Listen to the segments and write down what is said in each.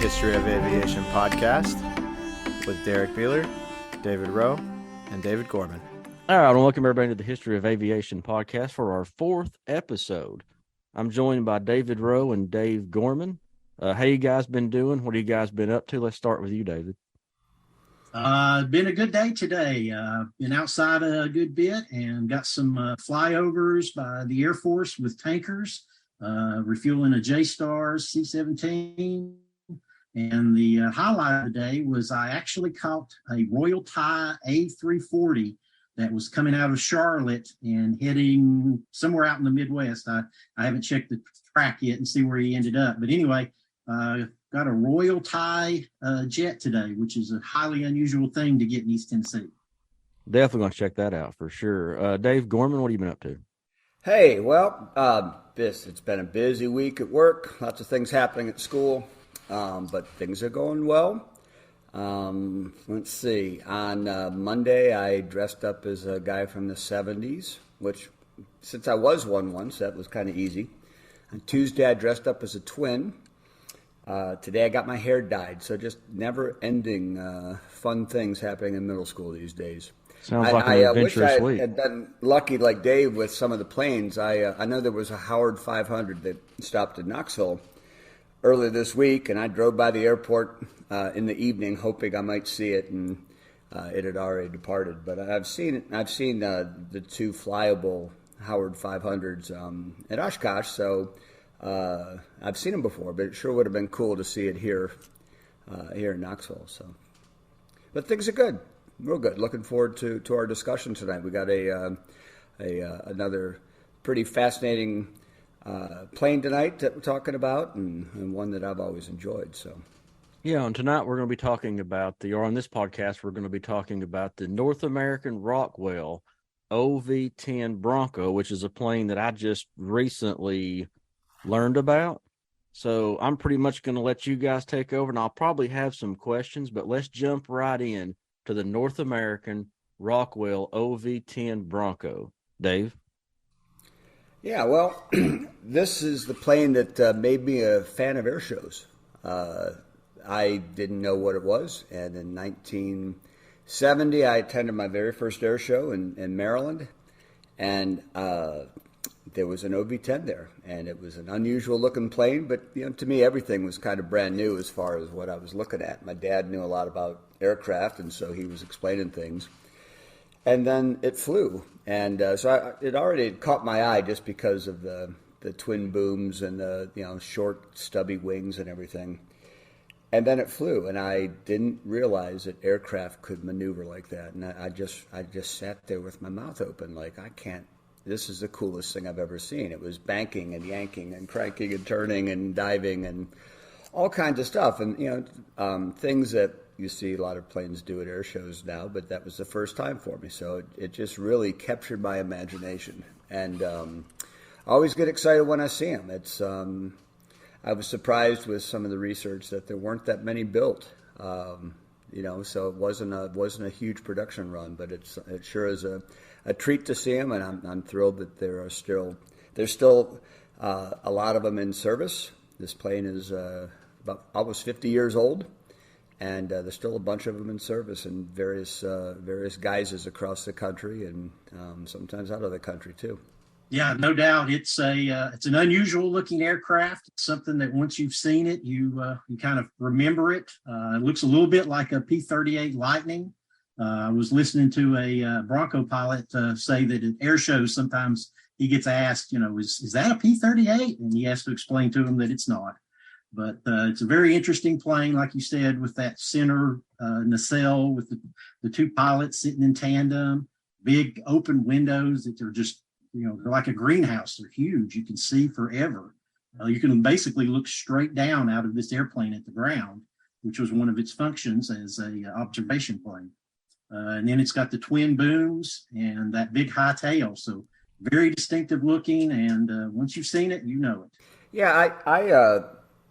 History of Aviation podcast with Derrick, Beeler, David Rowe, and David Gorman. All right, and welcome everybody to the History of Aviation podcast for our fourth episode. I'm joined by David Rowe and Dave Gorman. How you guys been doing? What have you guys been up to? Let's start with you, David. Been a good day today. Been outside a good bit and got some flyovers by the Air Force with tankers, refueling a J-Star C-17. And the highlight of the day was I actually caught a Royal Thai A340 that was coming out of Charlotte and heading somewhere out in the Midwest. I haven't checked the track yet and see where he ended up. But anyway, got a Royal Thai jet today, which is a highly unusual thing to get in East Tennessee. Definitely going to check that out for sure. Dave Gorman, what have you been up to? Hey, well, it's been a busy week at work. Lots of things happening at school, but things are going well. Let's see. On Monday, I dressed up as a guy from the 70s, which, since I was one once, that was kind of easy. On Tuesday, I dressed up as a twin. Today, I got my hair dyed, so just never-ending fun things happening in middle school these days. Sounds like an adventurous week. I had been lucky like Dave with some of the planes. I know there was a Howard 500 that stopped in Knoxville earlier this week, and I drove by the airport in the evening hoping I might see it, and it had already departed. But I've seen the two flyable Howard 500s at Oshkosh, so I've seen them before, but it sure would have been cool to see it here in Knoxville. So, but things are good. Real good. Looking forward to our discussion tonight. We got another pretty fascinating plane tonight that we're talking about, and one that I've always enjoyed. So, yeah, and tonight we're going to be talking about on this podcast, we're going to be talking about the North American Rockwell OV-10 Bronco, which is a plane that I just recently learned about. So I'm pretty much going to let you guys take over, and I'll probably have some questions, but let's jump right in to the North American Rockwell OV-10 Bronco. Dave? Yeah, well, this is the plane that made me a fan of air shows. I didn't know what it was, and in 1970, I attended my very first air show in Maryland, and there was an OV-10 there, and it was an unusual-looking plane, but to me, everything was kind of brand new as far as what I was looking at. My dad knew a lot about aircraft, and so he was explaining things. And then it flew, and it already caught my eye just because of the twin booms and the short, stubby wings and everything. And then it flew, and I didn't realize that aircraft could maneuver like that. And I just sat there with my mouth open, like, I can't. This is the coolest thing I've ever seen. It was banking and yanking and cranking and turning and diving and all kinds of stuff. And things that you see a lot of planes do at air shows now, but that was the first time for me. So it just really captured my imagination. And I always get excited when I see them. I was surprised with some of the research that there weren't that many built. So it wasn't a huge production run, but it sure is a treat to see them, and I'm thrilled that there's still a lot of them in service. This plane is about almost 50 years old, and there's still a bunch of them in service in various guises across the country, and sometimes out of the country too. Yeah, no doubt. It's an unusual looking aircraft. It's something that once you've seen it, you kind of remember it. It looks a little bit like a P-38 Lightning. I was listening to a Bronco pilot say that at air shows sometimes he gets asked, is that a P-38? And he has to explain to him that it's not. But it's a very interesting plane, like you said, with that center nacelle with the two pilots sitting in tandem, big open windows that are just, they're like a greenhouse. They're huge. You can see forever. You can basically look straight down out of this airplane at the ground, which was one of its functions as a observation plane. And then it's got the twin booms and that big high tail. So very distinctive looking. And once you've seen it, you know it. Yeah,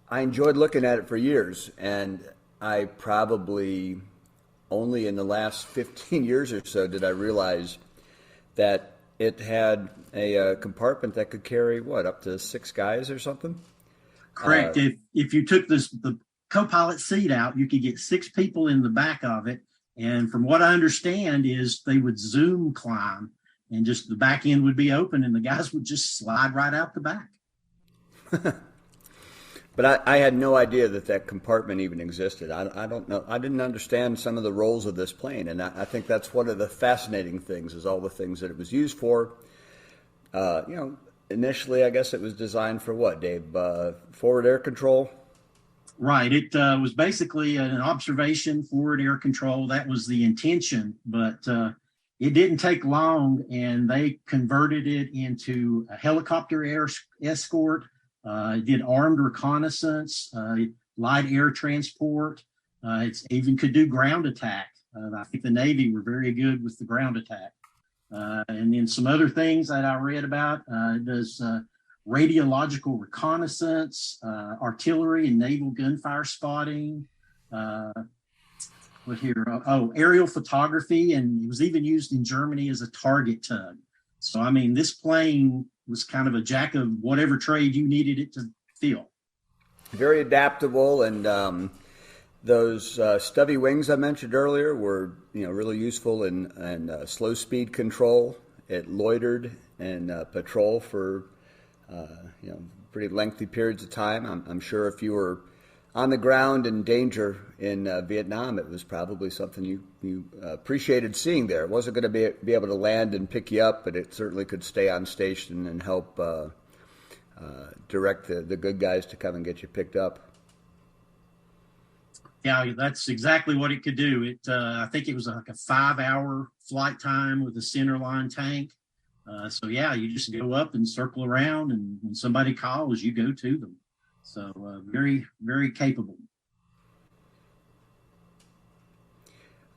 I enjoyed looking at it for years. And I probably only in the last 15 years or so did I realize that it had a compartment that could carry, up to 6 guys or something? Correct. If you took the co-pilot seat out, you could get 6 people in the back of it. And from what I understand is they would Zoom climb and just the back end would be open and the guys would just slide right out the back. But I had no idea that compartment even existed. I don't know. I didn't understand some of the roles of this plane. And I think that's one of the fascinating things is all the things that it was used for. Initially, I guess it was designed for what, Dave? Forward air control? Right. It was basically an observation, forward air control. That was the intention, but it didn't take long, and they converted it into a helicopter air escort. It did armed reconnaissance, light air transport. It even could do ground attack. I think the Navy were very good with the ground attack. And then some other things that I read about, it does radiological reconnaissance, artillery and naval gunfire spotting. Aerial photography, and it was even used in Germany as a target tug. So, I mean, this plane was kind of a jack of whatever trade you needed it to fill. Very adaptable, and those stubby wings I mentioned earlier were, really useful in slow speed control. It loitered and patrol for, pretty lengthy periods of time. I'm sure if you were on the ground in danger in Vietnam, it was probably something you appreciated seeing there. It wasn't going to be able to land and pick you up, but it certainly could stay on station and help direct the good guys to come and get you picked up. Yeah, that's exactly what it could do. I think it was like a 5-hour flight time with a centerline tank. You just go up and circle around, and when somebody calls, you go to them. So very, very capable.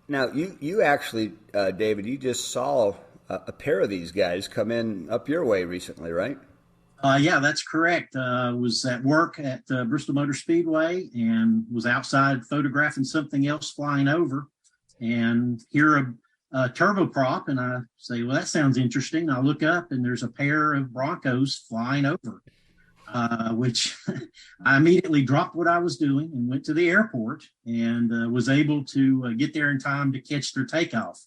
Now, you actually, David, you just saw a pair of these guys come in up your way recently, right? Yeah, that's correct. Was at work at Bristol Motor Speedway and was outside photographing something else flying over, and hear a turboprop, and I say, well, that sounds interesting. I look up, and there's a pair of Broncos flying over. Which I immediately dropped what I was doing and went to the airport and was able to get there in time to catch their takeoff.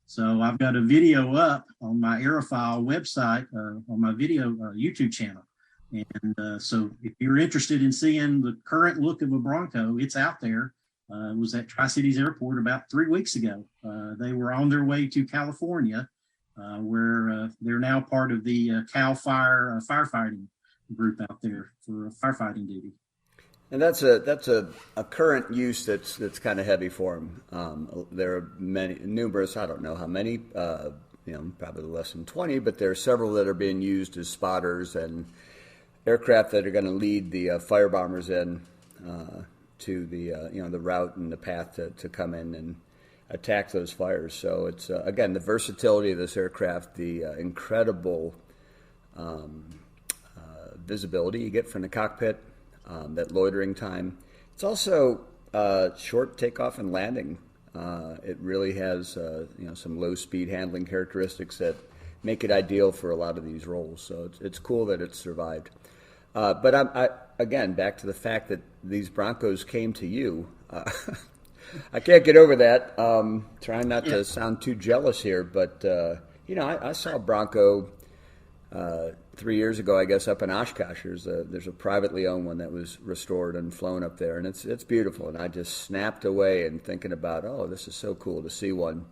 So I've got a video up on my Aerophile website, on my video YouTube channel. And so if you're interested in seeing the current look of a Bronco, it's out there. It was at Tri-Cities Airport about 3 weeks ago. They were on their way to California, where they're now part of the CAL FIRE firefighting group out there for firefighting duty. And that's a current use that's kind of heavy for them. There are numerous, I don't know how many, probably less than 20, but there are several that are being used as spotters and aircraft that are going to lead the fire bombers in to the route and the path to come in and attack those fires. So it's again, the versatility of this aircraft, the incredible visibility you get from the cockpit, that loitering time. It's also short takeoff and landing. It really has some low speed handling characteristics that make it ideal for a lot of these roles. So it's cool that it's survived. But I again, back to the fact that these Broncos came to you. I can't get over that. Trying not to sound too jealous here, but I saw a Bronco 3 years ago, I guess, up in Oshkosh. There's a privately owned one that was restored and flown up there, and it's beautiful. And I just snapped away and thinking about, oh, this is so cool to see one.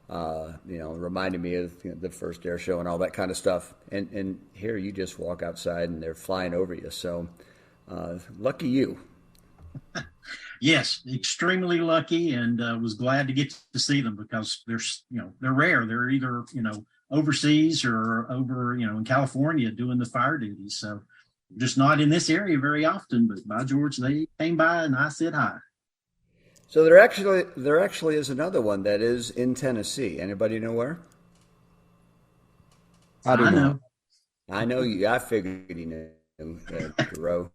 Reminding me of the first air show and all that kind of stuff. And here you just walk outside and they're flying over you. So lucky you. Yes, extremely lucky, and was glad to get to see them because they're rare. They're either overseas or over in California doing the fire duties. So just not in this area very often. But by George, they came by and I said hi. So there actually is another one that is in Tennessee. Anybody know where? I know. I know you. I figured you knew, Rowe.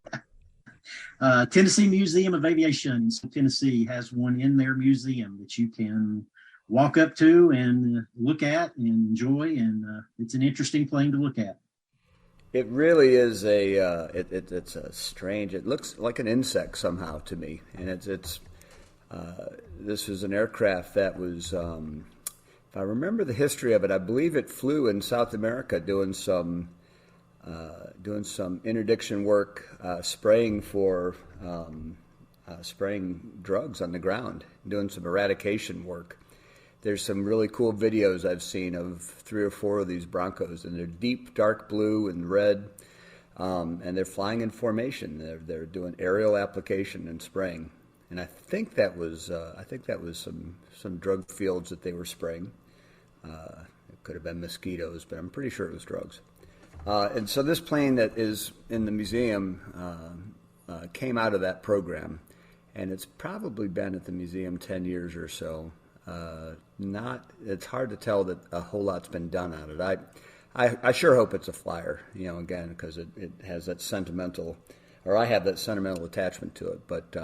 Tennessee Museum of Aviation in Tennessee has one in their museum that you can walk up to and look at and enjoy, and it's an interesting plane to look at. It really is it's a strange. It looks like an insect somehow to me, and this was an aircraft that was, if I remember the history of it, I believe it flew in South America doing some interdiction work, spraying drugs on the ground, doing some eradication work. There's some really cool videos I've seen of 3 or 4 of these Broncos, and they're deep dark blue and red, and they're flying in formation. They're doing aerial application and spraying, and I think that was some drug fields that they were spraying. It could have been mosquitoes, but I'm pretty sure it was drugs. And so this plane that is in the museum came out of that program, and it's probably been at the museum 10 years or so. It's hard to tell that a whole lot's been done on it. I sure hope it's a flyer, again, because it has that sentimental, or I have that sentimental attachment to it. But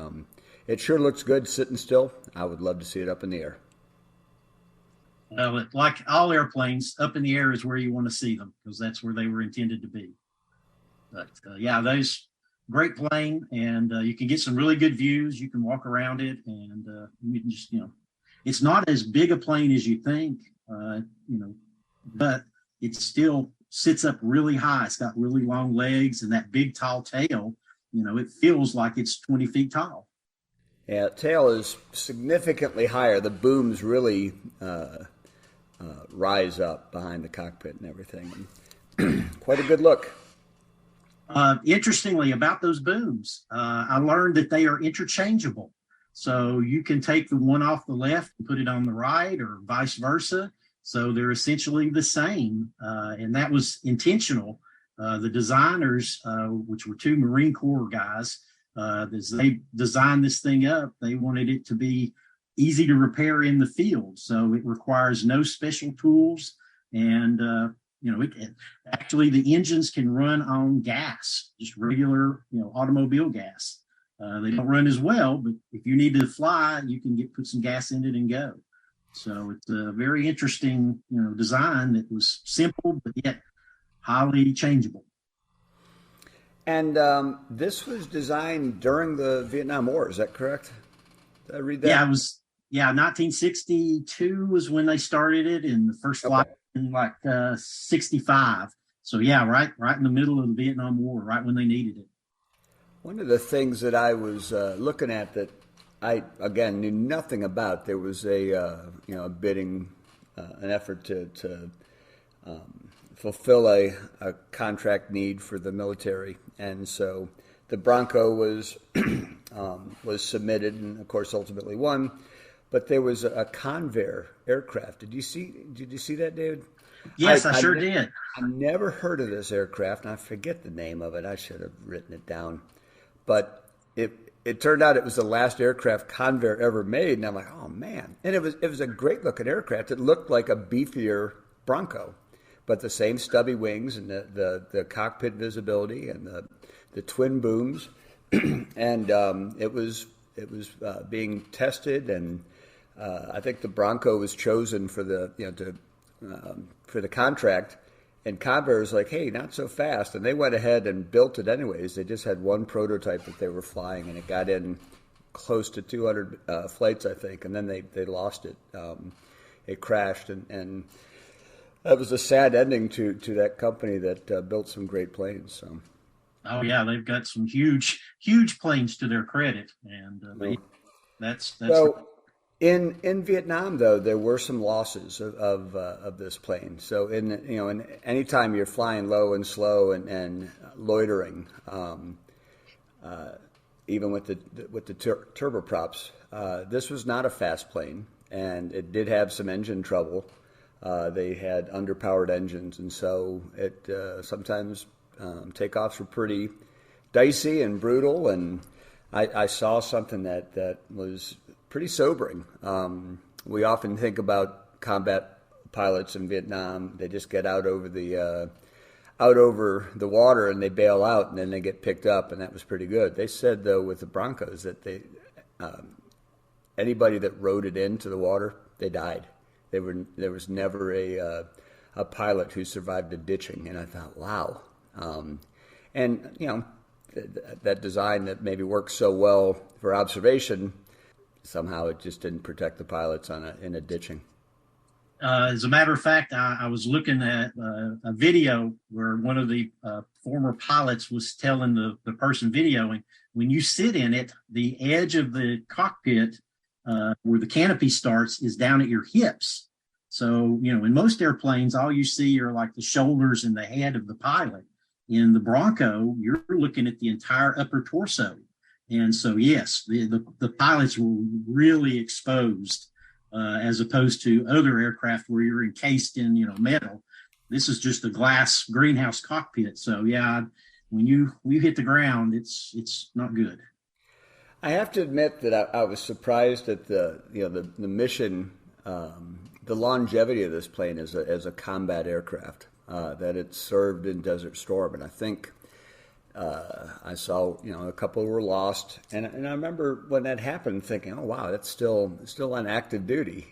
it sure looks good sitting still. I would love to see it up in the air. Well, like all airplanes, up in the air is where you want to see them, because that's where they were intended to be. But yeah, those great plane, and you can get some really good views. You can walk around it, and you can just, it's not as big a plane as you think, but it still sits up really high. It's got really long legs and that big tall tail. It feels like it's 20 feet tall. Yeah, tail is significantly higher. The booms really rise up behind the cockpit and everything. Quite a good look. Interestingly, about those booms, I learned that they are interchangeable. So you can take the one off the left and put it on the right, or vice versa. So they're essentially the same. And that was intentional. The designers, which were 2 Marine Corps guys, as they designed this thing up, they wanted it to be easy to repair in the field. So it requires no special tools. And, actually the engines can run on gas, just regular, automobile gas. They don't run as well, but if you need to fly, you can put some gas in it and go. So it's a very interesting, design that was simple, but yet highly changeable. And this was designed during the Vietnam War, is that correct? Did I read that? Yeah, it was. Yeah, 1962 was when they started it, and the first flight in 65. So yeah, right in the middle of the Vietnam War, right when they needed it. One of the things that I was looking at that I, again, knew nothing about, there was a bidding, an effort to fulfill a contract need for the military. And so the Bronco was submitted and, of course, ultimately won. But there was a Convair aircraft. Did you see that, David? Yes, I sure did. I never heard of this aircraft, and I forget the name of it. I should have written it down. But it turned out it was the last aircraft Convair ever made, and I'm like, oh man! And it was a great looking aircraft. It looked like a beefier Bronco, but the same stubby wings and the cockpit visibility and the twin booms, and it was being tested, and I think the Bronco was chosen for the contract. And Convair was like, hey, not so fast. And they went ahead and built it anyways. They just had one prototype that they were flying, and it got in close to 200 flights, I think. And then they lost it. It crashed. And that was a sad ending to that company that built some great planes. So. Oh, yeah, they've got some huge planes to their credit. And that's so, In Vietnam, though, there were some losses of this plane. So in any time you're flying low and slow and loitering, even with the turboprops, this was not a fast plane, and it did have some engine trouble. They had underpowered engines, and so it sometimes takeoffs were pretty dicey and brutal. And I saw something that was pretty sobering. We often think about combat pilots in Vietnam. They just get out over the water and they bail out, and then they get picked up, and that was pretty good. They said, though, with the Broncos that anybody that rode it into the water, they died. There was never a pilot who survived a ditching, and I thought, wow, And, that design that maybe works so well for observation, somehow it just didn't protect the pilots in a ditching. As a matter of fact, I was looking at a video where one of the former pilots was telling the person videoing, when you sit in it, the edge of the cockpit where the canopy starts is down at your hips. So, in most airplanes, all you see are like the shoulders and the head of the pilot. In the Bronco, you're looking at the entire upper torso. And so, yes, the pilots were really exposed as opposed to other aircraft where you're encased in, metal. This is just a glass greenhouse cockpit. So, yeah, when you hit the ground, it's not good. I have to admit that I was surprised at the mission, the longevity of this plane as a combat aircraft, that it served in Desert Storm. And I think I saw, a couple were lost. And I remember when that happened thinking, oh, wow, that's still on active duty,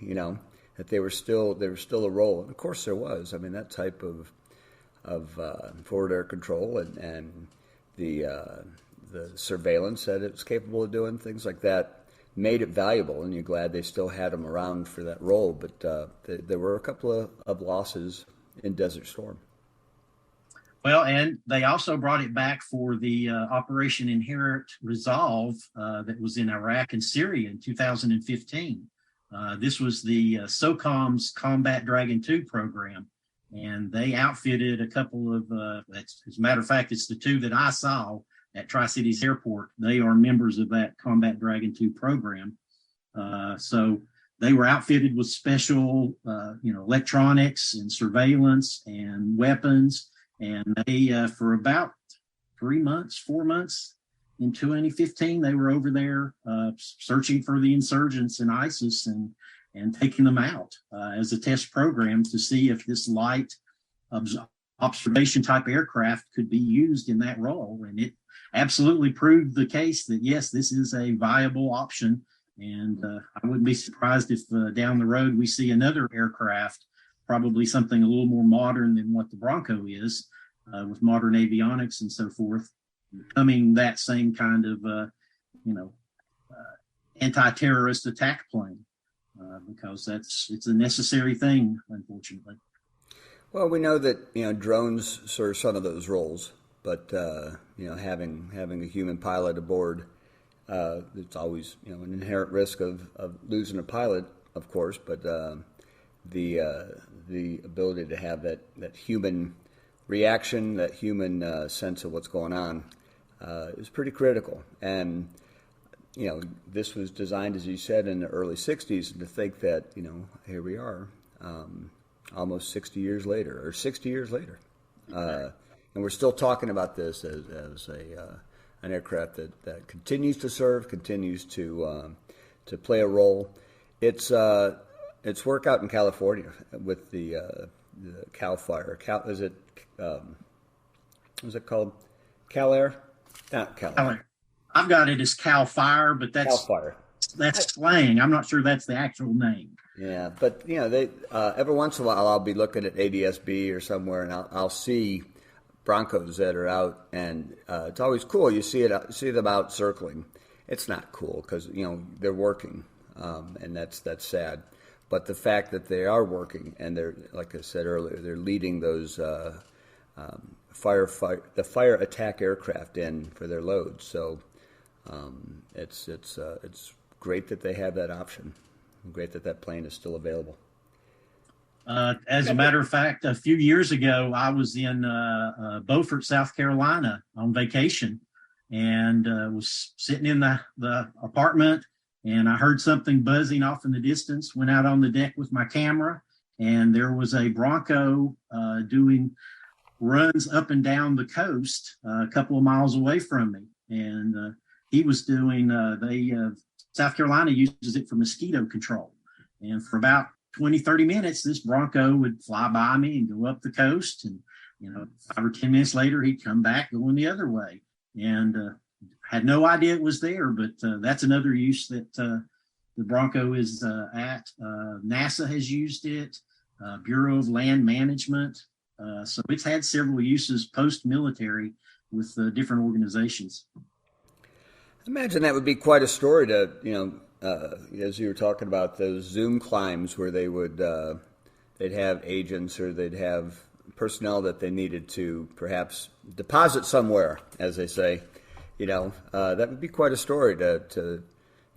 that there was still a role. And of course there was. I mean, that type of forward air control and the surveillance that it was capable of doing, things like that, made it valuable, and you're glad they still had them around for that role. But there were a couple of losses in Desert Storm. Well, and they also brought it back for the Operation Inherent Resolve that was in Iraq and Syria in 2015. This was the SOCOM's Combat Dragon 2 program, and they outfitted a couple of, as a matter of fact, it's the two that I saw at Tri-Cities Airport. They are members of that Combat Dragon 2 program. So they were outfitted with special, electronics and surveillance and weapons. And they, for about 4 months in 2015, they were over there searching for the insurgents in ISIS and taking them out as a test program to see if this light observation type aircraft could be used in that role. And it absolutely proved the case that, yes, this is a viable option. And I wouldn't be surprised if down the road we see another aircraft, probably something a little more modern than what the Bronco is, with modern avionics and so forth, becoming that same kind of, anti-terrorist attack plane, because it's a necessary thing, unfortunately. Well, we know that drones serve some of those roles, but having a human pilot aboard, it's always an inherent risk of losing a pilot, of course, but the ability to have that human reaction, that human sense of what's going on, is pretty critical. And this was designed, as you said, in the early '60s, and to think that here we are, almost 60 years later, and we're still talking about this as an aircraft that continues to serve, continues to play a role. It's work out in California with the Cal Fire. Is it what's it called? Cal Air? Not Cal Air. I've got it as Cal Fire, but that's Cal Fire. That's slang. I'm not sure that's the actual name. Yeah, but they every once in a while I'll be looking at ADSB or somewhere, and I'll see Broncos that are out, and it's always cool. You see them out circling. It's not cool because they're working, and that's sad. But the fact that they are working, and they're, like I said earlier, they're leading those the fire attack aircraft in for their loads. So it's great that they have that option. Great that plane is still available. As a matter of fact, a few years ago, I was in Beaufort, South Carolina on vacation, and was sitting in the apartment, and I heard something buzzing off in the distance, went out on the deck with my camera, and there was a Bronco doing runs up and down the coast a couple of miles away from me. And he was doing, South Carolina uses it for mosquito control. And for about 20, 30 minutes, this Bronco would fly by me and go up the coast. And, 5 or 10 minutes later, he'd come back going the other way. And had no idea it was there, but that's another use that the Bronco is at. NASA has used it, Bureau of Land Management. So it's had several uses post-military with different organizations. I imagine that would be quite a story to, as you were talking about those Zoom climbs where they would, they'd have agents or they'd have personnel that they needed to perhaps deposit somewhere, as they say. That would be quite a story to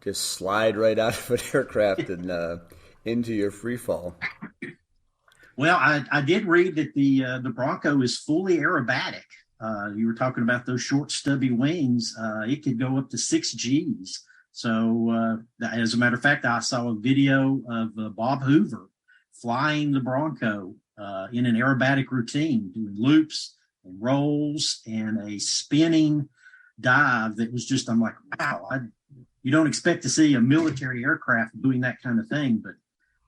just slide right out of an aircraft and into your free fall. Well, I did read that the Bronco is fully aerobatic. You were talking about those short, stubby wings. It could go up to 6 Gs. So, as a matter of fact, I saw a video of Bob Hoover flying the Bronco in an aerobatic routine, doing loops and rolls and a spinning dive that was just, I'm like, wow, you don't expect to see a military aircraft doing that kind of thing, but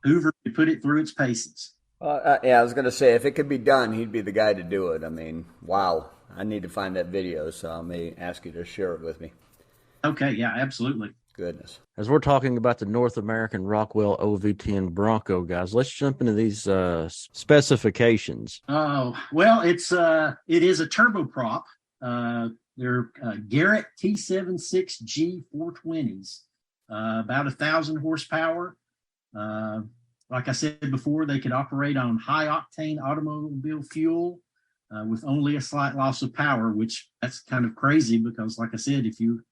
Hoover could put it through its paces. Yeah, I was going to say, if it could be done, he'd be the guy to do it. I mean, wow. I need to find that video, so I may ask you to share it with me. Okay, yeah, absolutely. Goodness. As we're talking about the North American Rockwell OV-10 Bronco, guys, let's jump into these specifications. Oh, well, it is a turboprop. They're Garrett T76G 420s, about 1,000 horsepower. Like I said before, they could operate on high-octane automobile fuel with only a slight loss of power, which that's kind of crazy because, like I said, if you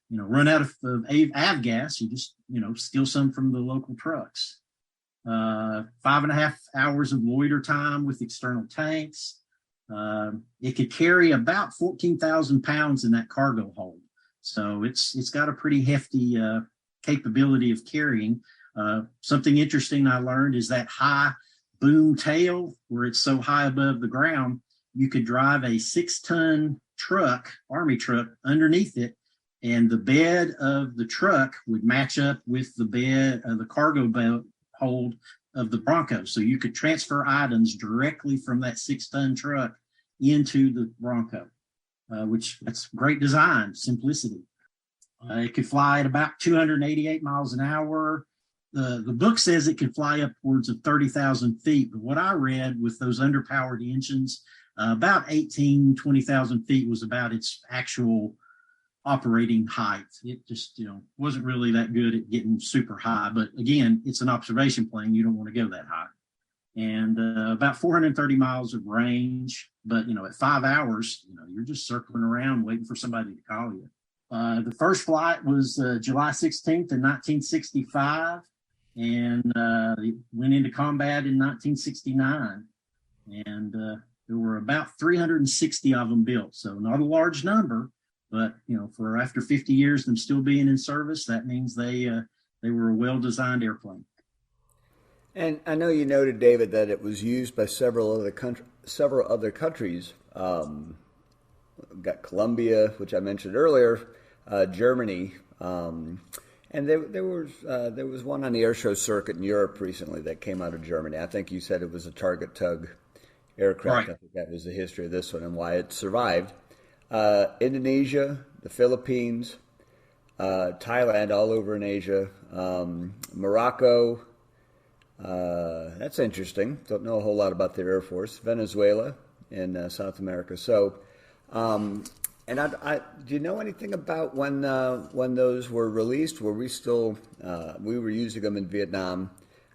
run out of avgas, you just steal some from the local trucks. 5.5 hours of loiter time with external tanks. It could carry about 14,000 pounds in that cargo hold, so it's got a pretty hefty capability of carrying. Something interesting I learned is that high boom tail, where it's so high above the ground, you could drive a 6-ton truck, army truck, underneath it, and the bed of the truck would match up with the bed of the cargo hold of the Bronco. So you could transfer items directly from that 6-ton truck into the Bronco, which that's great design, simplicity. It could fly at about 288 miles an hour. The book says it can fly upwards of 30,000 feet, but what I read with those underpowered engines, about 20,000 feet was about its actual operating height. It just, wasn't really that good at getting super high. But again, it's an observation plane. You don't want to go that high. And about 430 miles of range. But, at 5 hours, you're just circling around waiting for somebody to call you. The first flight was July 16th in 1965. And it went into combat in 1969. And there were about 360 of them built. So not a large number. But, for after 50 years, them still being in service, that means they were a well-designed airplane. And I know you noted, David, that it was used by several other countries. Got Colombia, which I mentioned earlier, Germany, and there was one on the air show circuit in Europe recently that came out of Germany. I think you said it was a target tug aircraft. Right. I think that was the history of this one and why it survived. Indonesia, the Philippines, Thailand, all over in Asia, Morocco. That's interesting. Don't know a whole lot about their Air Force. Venezuela in South America. So, and do you know anything about when those were released? Were we still we were using them in Vietnam,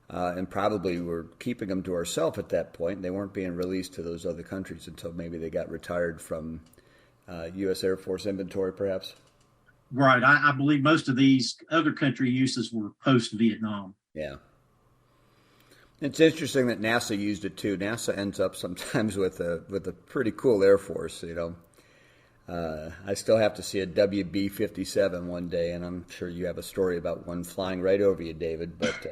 and probably were keeping them to ourselves at that point. They weren't being released to those other countries until maybe they got retired from U.S. Air Force inventory, perhaps? Right. I believe most of these other country uses were post-Vietnam. Yeah. It's interesting that NASA used it, too. NASA ends up sometimes with a pretty cool Air Force, I still have to see a WB-57 one day, and I'm sure you have a story about one flying right over you, David. But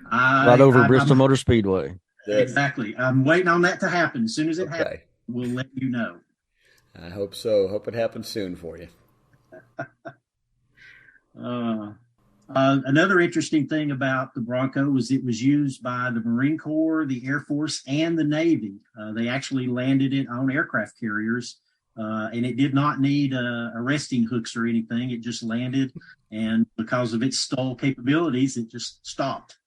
right over Bristol Motor Speedway. Exactly. I'm waiting on that to happen. As soon as it happens, we'll let you know. I hope so. Hope it happens soon for you. Another interesting thing about the Bronco was it was used by the Marine Corps, the Air Force, and the Navy. They actually landed it on aircraft carriers, and it did not need arresting hooks or anything. It just landed, and because of its stall capabilities, it just stopped.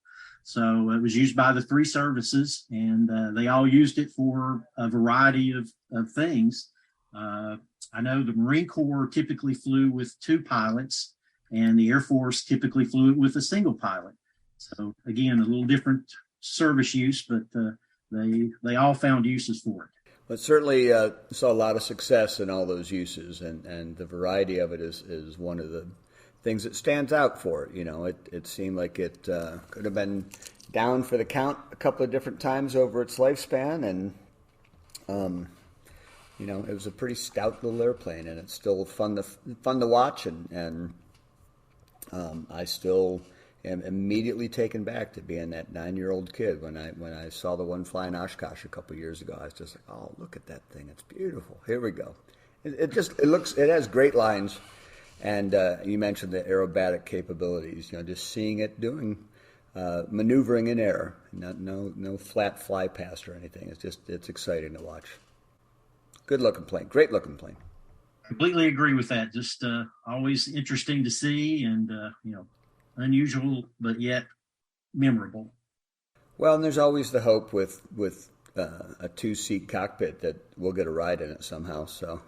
So it was used by the three services, and they all used it for a variety of things. I know the Marine Corps typically flew with two pilots, and the Air Force typically flew it with a single pilot. So again, a little different service use, but they all found uses for it. But certainly saw a lot of success in all those uses, and the variety of it is one of the things that stands out for it. You know, it seemed like it could have been down for the count a couple of different times over its lifespan, and you know, it was a pretty stout little airplane, and it's still fun to watch, and I still am immediately taken back to being that 9-year-old kid when I saw the one flying Oshkosh a couple of years ago. I was just like, oh, look at that thing, it's beautiful. Here we go. It has great lines, and you mentioned the aerobatic capabilities. You know, just seeing it doing maneuvering in air, no flat fly past or anything. It's exciting to watch. Good looking plane, great looking plane. Completely agree with that. Just always interesting to see, and unusual, but yet memorable. Well, and there's always the hope with a 2-seat cockpit that we'll get a ride in it somehow. So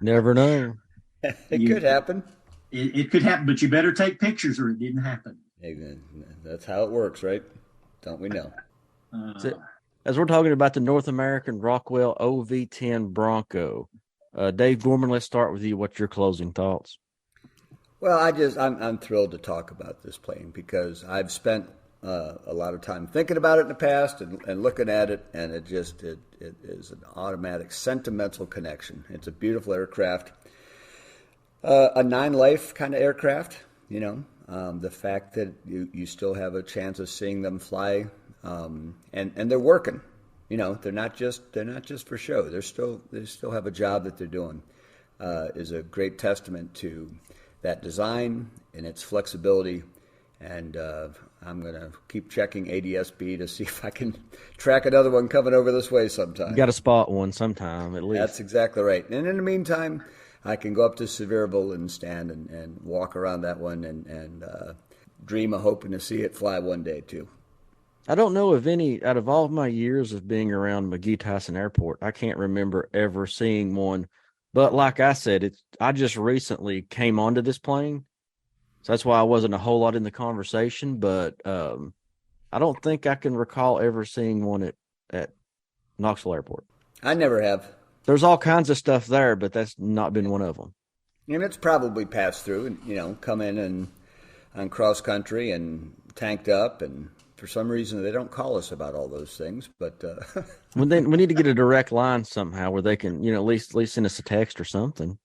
Never know. It could happen. It could happen, but you better take pictures or it didn't happen. That's how it works, right? Don't we know? As we're talking about the North American Rockwell OV-10 Bronco, Dave Gorman, let's start with you. What's your closing thoughts? Well, I'm thrilled to talk about this plane because I've spent a lot of time thinking about it in the past and looking at it, and it is an automatic sentimental connection. It's a beautiful aircraft, a 9-life kind of aircraft. You know, the fact that you still have a chance of seeing them fly, and they're working. You know, they're not just for show. They still have a job that they're doing. Is a great testament to that design and its flexibility, and I'm going to keep checking ADSB to see if I can track another one coming over this way sometime. You got to spot one sometime at least. That's exactly right. And in the meantime, I can go up to Sevierville and stand and walk around that one and dream of hoping to see it fly one day too. I don't know of any, out of all of my years of being around McGee-Tyson Airport, I can't remember ever seeing one. But like I said, I just recently came onto this plane, so that's why I wasn't a whole lot in the conversation. But I don't think I can recall ever seeing one at Knoxville Airport. I never have. There's all kinds of stuff there, but that's not been one of them. And it's probably passed through and, you know, come in and on cross country and tanked up, and for some reason they don't call us about all those things. But we need to get a direct line somehow where they can, you know, at least send us a text or something.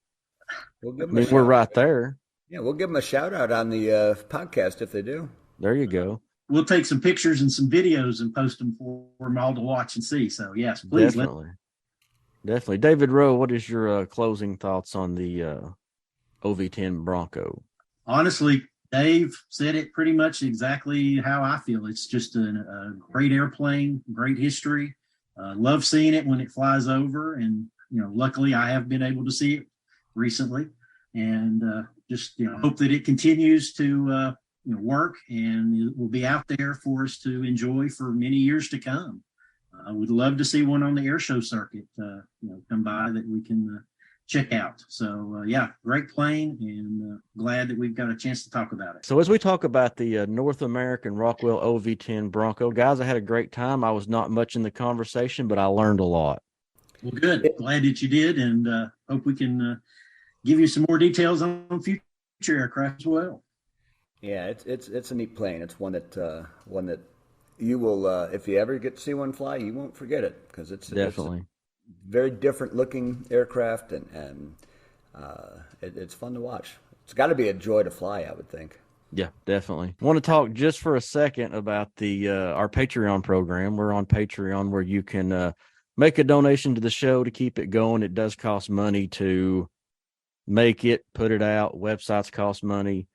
We're right there. Yeah, we'll give them a shout out on the podcast if they do. There you go. We'll take some pictures and some videos and post them for them all to watch and see. So yes, please. Definitely. David Rowe, what is your closing thoughts on the OV-10 Bronco? Honestly, Dave said it pretty much exactly how I feel. It's just a great airplane, great history. Love seeing it when it flies over, and luckily I have been able to see it recently, and just hope that it continues to work, and it will be out there for us to enjoy for many years to come. I would love to see one on the air show circuit, come by that we can check out. So, great plane, and glad that we've got a chance to talk about it. So as we talk about the North American Rockwell OV-10 Bronco, guys, I had a great time. I was not much in the conversation, but I learned a lot. Well, good. Glad that you did, and hope we can give you some more details on future aircraft as well. Yeah, it's a neat plane. It's one that you will, if you ever get to see one fly, you won't forget it, because it's definitely very different looking aircraft, and it's fun to watch. It's got to be a joy to fly, I would think. Yeah, definitely. I want to talk just for a second about the our Patreon program. We're on Patreon, where you can make a donation to the show to keep it going. It does cost money to make it, put it out. Websites cost money.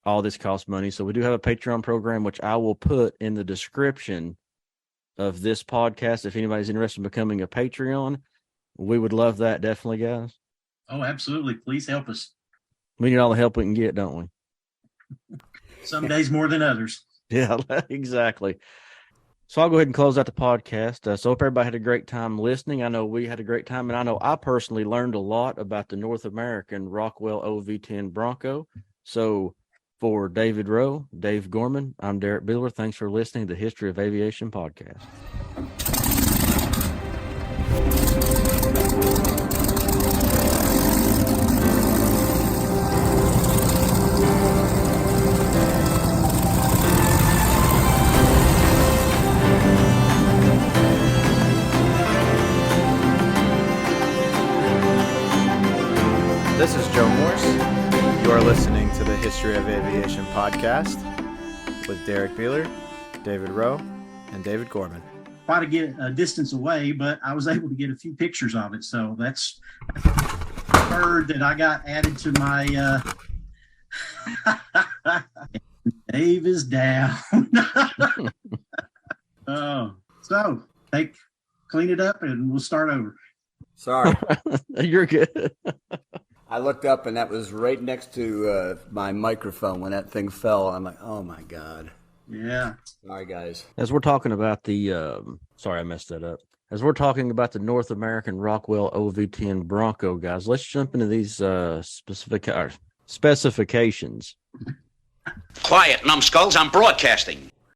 All this costs money. So we do have a Patreon program, which I will put in the description of this podcast. If anybody's interested in becoming a Patreon, we would love that. Definitely, guys. Oh, absolutely. Please help us. We need all the help we can get, don't we? Some days more than others. Yeah, exactly. So I'll go ahead and close out the podcast. So hope everybody had a great time listening. I know we had a great time, and I know I personally learned a lot about the North American Rockwell OV-10 Bronco. So for David Rowe, Dave Gorman, I'm Derrick Beeler. Thanks for listening to the History of Aviation podcast. This is Joe Morse. You are listening to the History of Aviation podcast with Derrick Beeler, David Rowe, and David Gorman. Quite to get a distance away, but I was able to get a few pictures of it. So that's a bird that I got added to my Dave is down. So clean it up and we'll start over. Sorry. You're good. I looked up and that was right next to my microphone when that thing fell. I'm like, oh my God. Yeah. Sorry, guys. As we're talking about the, sorry, I messed that up. As we're talking about the North American Rockwell OV-10 Bronco, guys, let's jump into these specifications. Quiet, numbskulls, I'm broadcasting.